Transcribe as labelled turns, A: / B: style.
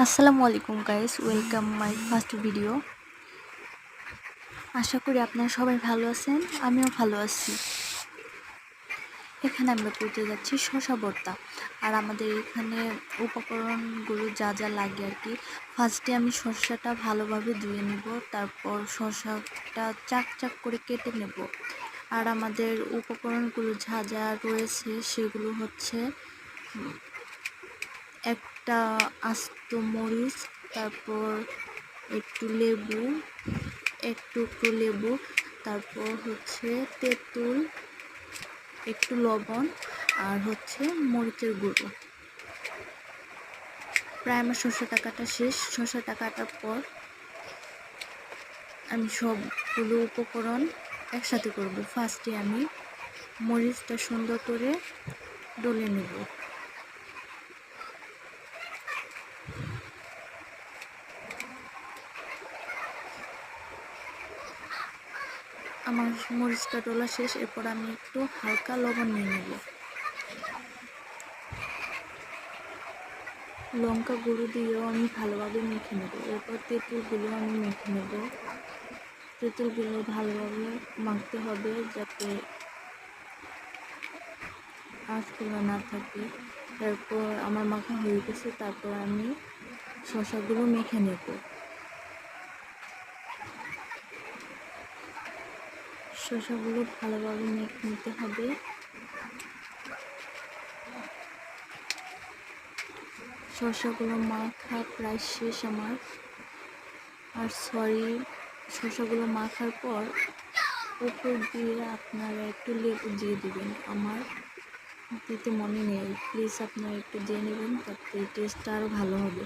A: আসসালামু আলাইকুম guys, welcome my first video. আশা করি আপনারা সবাই ভালো আছেন, আমিও ভালো আছি। এখানে আমরা করতে যাচ্ছি শসা ভর্তা। আর আমাদের এখানে উপকরণগুলো যা যা লাগে আর কি। ফার্স্টে আমি শসাটা ভালোভাবে ধুয়ে নেব, তারপর শসাটা চাক চাক করে কেটে নেব। আর আমাদের উপকরণগুলো যা যা রয়েছে সেগুলো হচ্ছে একটা আস্ত মরিচ, তারপর একটু লেবু, তারপর হচ্ছে তেঁতুল, একটু লবণ, আর হচ্ছে মরিচের গুঁড়ো। প্রায় আমার শসাটা কাটা শেষ। শসাটা কাটার পর আমি সবগুলো উপকরণ একসাথে করব। ফার্স্টে আমি মরিচটা সুন্দর করে ডলে নেব। আমার মরিচটা ডলা শেষ। এরপর আমি একটু হালকা লবণ নিয়ে নেব। লঙ্কা গুঁড়ো দিয়েও আমি ভালোভাবে মেখে নেব। এরপর তেঁতুলগুলো আমি মেখে নেব। তেঁতুলগুলো ভালোভাবে মাখতে হবে যাতে আঁশগুলো না থাকে। তারপর আমার মাখা হয়ে গেছে। তারপর আমি শসাগুলো মেখে নেব। শসাগুলো ভালোভাবে মেখে নিতে হবে। শসাগুলো মাখা প্রায় শেষ আমার। আর শসাগুলো মাখার পর উপর দিয়ে আপনারা একটু লেবু দিয়ে দেবেন। আমার দিতে মনে নেই, প্লিজ আপনারা একটু দিয়ে নেবেন, তাতে টেস্টটা আরও ভালো হবে।